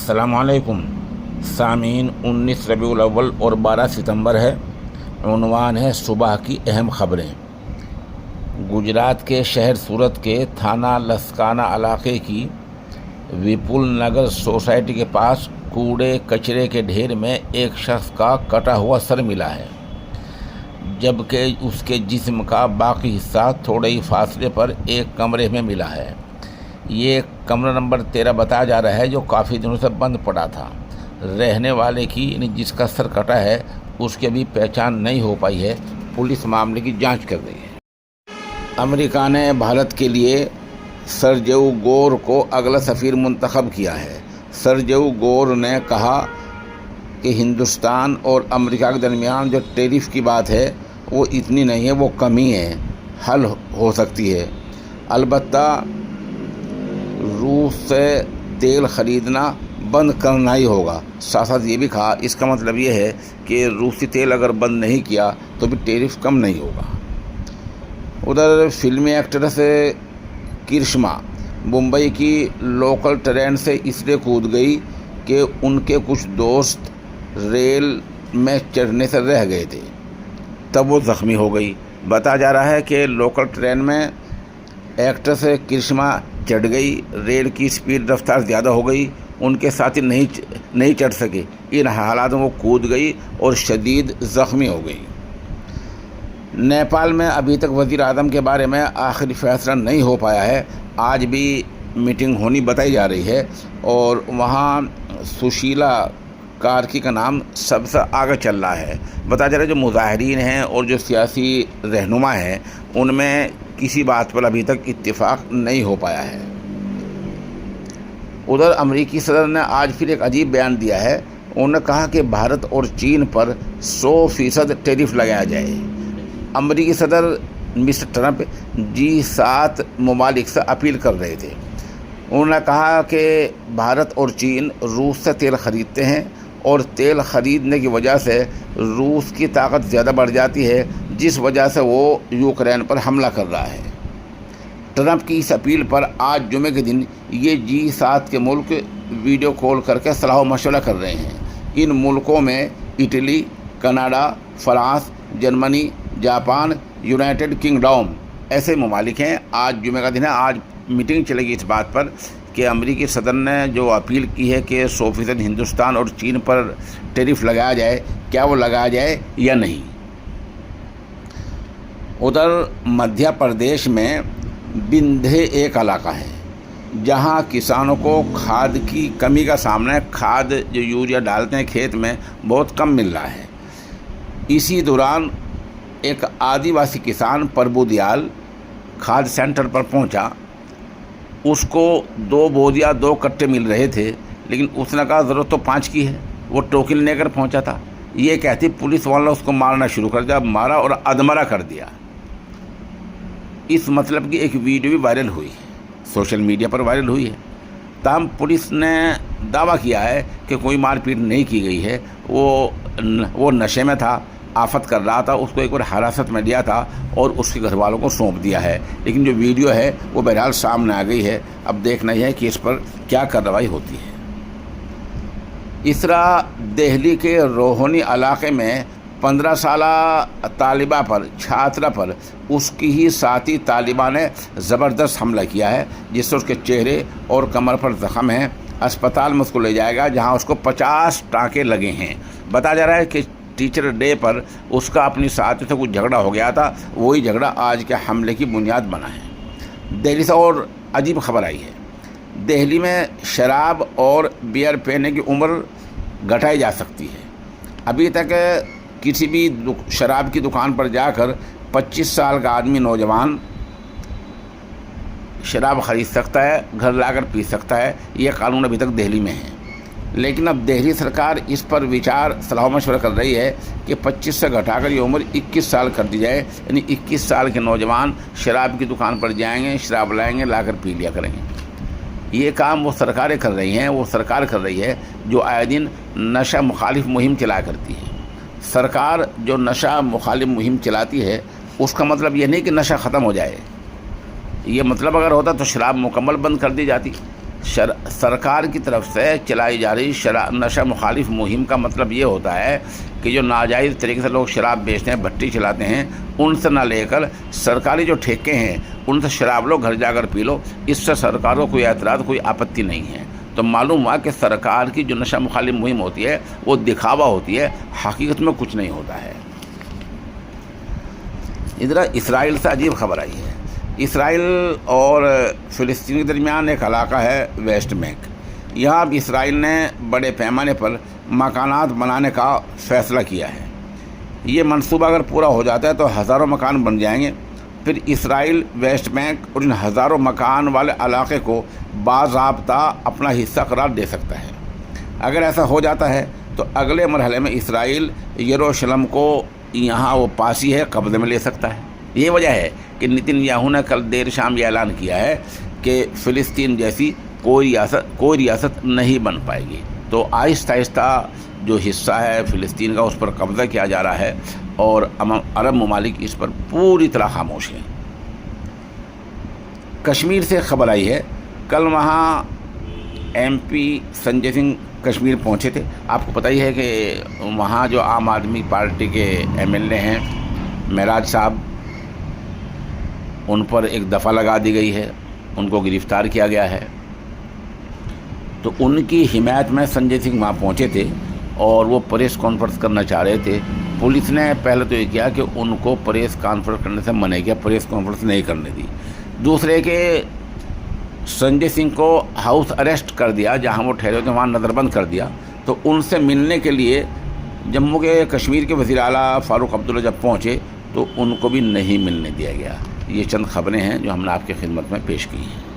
السلام علیکم سامعین، 19 ربیع الاول اور 12 ستمبر ہے۔ عنوان ہے صبح کی اہم خبریں۔ گجرات کے شہر سورت کے تھانہ لسکانہ علاقے کی وپل نگر سوسائٹی کے پاس کوڑے کچرے کے ڈھیر میں ایک شخص کا کٹا ہوا سر ملا ہے، جبکہ اس کے جسم کا باقی حصہ تھوڑے ہی فاصلے پر ایک کمرے میں ملا ہے۔ یہ کمرہ نمبر 13 بتایا جا رہا ہے، جو کافی دنوں سے بند پڑا تھا۔ رہنے والے کی یعنی جس کا سر کٹا ہے اس کی ابھی پہچان نہیں ہو پائی ہے۔ پولیس معاملے کی جانچ کر رہی ہے۔ امریکہ نے بھارت کے لیے سرجیو گور کو اگلا سفیر منتخب کیا ہے۔ سرجیو گور نے کہا کہ ہندوستان اور امریکہ کے درمیان جو ٹیرف کی بات ہے وہ اتنی نہیں ہے، وہ کمی ہے، حل ہو سکتی ہے۔ البتہ روس سے تیل خریدنا بند کرنا ہی ہوگا۔ ساتھ ساتھ یہ بھی کہا اس کا مطلب یہ ہے کہ روسی تیل اگر بند نہیں کیا تو بھی ٹیرف کم نہیں ہوگا۔ ادھر فلمی ایکٹریس کرشما ممبئی کی لوکل ٹرین سے اس لیے کود گئی کہ ان کے کچھ دوست ریل میں چڑھنے سے رہ گئے تھے، تب وہ زخمی ہو گئی۔ بتایا جا رہا ہے کہ لوکل ٹرین میں ایکٹریس کرشما چڑھ گئی، ریل کی سپیڈ رفتار زیادہ ہو گئی، ان کے ساتھی نہیں چڑھ سکے۔ ان حالات میں وہ کود گئی اور شدید زخمی ہو گئی۔ نیپال میں ابھی تک وزیر اعظم کے بارے میں آخری فیصلہ نہیں ہو پایا ہے۔ آج بھی میٹنگ ہونی بتائی جا رہی ہے اور وہاں سشیلا کارکی کا نام سب سے آگے چل رہا ہے۔ بتایا جا رہا ہے جو مظاہرین ہیں اور جو سیاسی رہنما ہیں ان میں کسی بات پر ابھی تک اتفاق نہیں ہو پایا ہے۔ ادھر امریکی صدر نے آج پھر ایک عجیب بیان دیا ہے۔ انہوں نے کہا کہ بھارت اور چین پر 100% ٹیرف لگایا جائے۔ امریکی صدر مسٹر ٹرمپ G7 ممالک سے اپیل کر رہے تھے۔ انہوں نے کہا کہ بھارت اور چین روس سے تیل خریدتے ہیں اور تیل خریدنے کی وجہ سے روس کی طاقت زیادہ بڑھ جاتی ہے، جس وجہ سے وہ یوکرین پر حملہ کر رہا ہے۔ ٹرمپ کی اس اپیل پر آج جمعے کے دن یہ G7 کے ملک ویڈیو کال کر کے صلاح و مشورہ کر رہے ہیں۔ ان ملکوں میں Italy, Canada, France, Germany, Japan, United kingdom ایسے ممالک ہیں۔ آج جمعہ کا دن ہے، آج میٹنگ چلے گی اس بات پر کہ امریکی صدر نے جو اپیل کی ہے کہ 100% ہندوستان اور چین پر ٹیرف لگایا جائے، کیا وہ لگایا جائے یا نہیں۔ ادھر مدھیہ پردیش میں بندھے ایک علاقہ ہے جہاں کسانوں کو کھاد کی کمی کا سامنا ہے۔ کھاد جو یوریا ڈالتے ہیں کھیت میں بہت کم مل رہا ہے۔ اسی دوران ایک آدیواسی کسان پربو دیال کھاد سینٹر پر پہنچا۔ اس کو 2 بوریاں 2 کٹے مل رہے تھے، لیکن اس نے کہا ضرورت تو 5 کی ہے۔ وہ ٹوکن لے کر پہنچا تھا۔ یہ کہتی پولیس والوں نے اس کو مارنا شروع کر دیا، مارا اور ادمرا کر دیا۔ اس مطلب کی ایک ویڈیو بھی وائرل ہوئی ہے، سوشل میڈیا پر وائرل ہوئی ہے۔ تاہم پولیس نے دعویٰ کیا ہے کہ کوئی مار پیٹ نہیں کی گئی ہے، وہ نشے میں تھا، آفت کر رہا تھا، اس کو ایک بار حراست میں لیا تھا اور اس کے گھر والوں کو سونپ دیا ہے۔ لیکن جو ویڈیو ہے وہ بہرحال سامنے آ گئی ہے۔ اب دیکھنا یہ ہے کہ اس پر کیا کارروائی ہوتی ہے۔ اس طرح دہلی کے روہنی علاقے میں 15 سالہ طالبہ پر چھاترہ پر اس کی ہی ساتھی طالبہ نے زبردست حملہ کیا ہے، جس سے اس کے چہرے اور کمر پر زخم ہیں۔ اسپتال میں اس کو لے جائے گا جہاں اس کو 50 ٹانکے لگے ہیں۔ بتایا جا رہا ہے کہ ٹیچر ڈے پر اس کا اپنی ساتھی سے کچھ جھگڑا ہو گیا تھا، وہی جھگڑا آج کے حملے کی بنیاد بنا ہے۔ دہلی سے اور عجیب خبر آئی ہے۔ دہلی میں شراب اور بیئر پینے کی عمر گھٹائی جا سکتی ہے۔ ابھی تک کسی بھی شراب کی دکان پر جا کر 25 سال کا آدمی نوجوان شراب خرید سکتا ہے، گھر لا کر پی سکتا ہے۔ یہ قانون ابھی تک دہلی میں ہے، لیکن اب دہلی سرکار اس پر صلاح و مشورہ کر رہی ہے کہ 25 سے گھٹا کر یہ عمر 21 سال کر دی جائے، یعنی 21 سال کے نوجوان شراب کی دکان پر جائیں گے، شراب لائیں گے، لا کر پی لیا کریں گے۔ یہ کام وہ سرکاریں کر رہی ہیں، وہ سرکار کر رہی ہے جو آئے دن نشہ مخالف مہم چلایا کرتی ہے۔ سرکار جو نشہ مخالف مہم چلاتی ہے اس کا مطلب یہ نہیں کہ نشہ ختم ہو جائے۔ یہ مطلب اگر ہوتا تو شراب مکمل بند کر دی جاتی، سرکار کی طرف سے چلائی جا رہی نشہ مخالف مہم کا مطلب یہ ہوتا ہے کہ جو ناجائز طریقے سے لوگ شراب بیچتے ہیں، بھٹی چلاتے ہیں، ان سے نہ لے کر سرکاری جو ٹھیکے ہیں ان سے شراب لو، گھر جا کر پی لو، اس سے سرکار کو کوئی اعتراض، کوئی آپتی نہیں ہے۔ تو معلوم ہوا کہ سرکار کی جو نشہ مخالف مہم ہوتی ہے وہ دکھاوا ہوتی ہے، حقیقت میں کچھ نہیں ہوتا ہے۔ ادھر اسرائیل سے عجیب خبر آئی ہے۔ اسرائیل اور فلسطین کے درمیان ایک علاقہ ہے ویسٹ بینک، یہاں اب اسرائیل نے بڑے پیمانے پر مکانات بنانے کا فیصلہ کیا ہے۔ یہ منصوبہ اگر پورا ہو جاتا ہے تو ہزاروں مکان بن جائیں گے، پھر اسرائیل ویسٹ بینک اور ان ہزاروں مکان والے علاقے کو باضابطہ اپنا حصہ قرار دے سکتا ہے۔ اگر ایسا ہو جاتا ہے تو اگلے مرحلے میں اسرائیل یروشلم کو یہاں وہ پاسی ہے قبضے میں لے سکتا ہے۔ یہ وجہ ہے کہ نتن یاہو نے کل دیر شام یہ اعلان کیا ہے کہ فلسطین جیسی کوئی ریاست نہیں بن پائے گی۔ تو آہستہ آہستہ جو حصہ ہے فلسطین کا اس پر قبضہ کیا جا رہا ہے اور عرب ممالک اس پر پوری طرح خاموش ہیں۔ کشمیر سے خبر آئی ہے، کل وہاں ایم پی سنجے سنگھ کشمیر پہنچے تھے۔ آپ کو پتہ ہی ہے کہ وہاں جو عام آدمی پارٹی کے ایم ایل اے ہیں معراج صاحب، ان پر ایک دفعہ لگا دی گئی ہے، ان کو گرفتار کیا گیا ہے۔ تو ان کی حمایت میں سنجے سنگھ وہاں پہنچے تھے اور وہ پریس کانفرنس کرنا چاہ رہے تھے۔ پولیس نے پہلے تو یہ کیا کہ ان کو پریس کانفرنس کرنے سے منع کیا، پریس کانفرنس نہیں کرنے دی۔ دوسرے کہ سنجے سنگھ کو ہاؤس اریسٹ کر دیا، جہاں وہ ٹھہرے ہوتے وہاں نظر بند کر دیا۔ تو ان سے ملنے کے لیے جموں کے کشمیر کے وزیر اعلیٰ فاروق عبداللہ جب پہنچے تو ان کو بھی نہیں ملنے دیا گیا۔ یہ چند خبریں ہیں جو ہم نے آپ کی خدمت میں پیش کی ہیں۔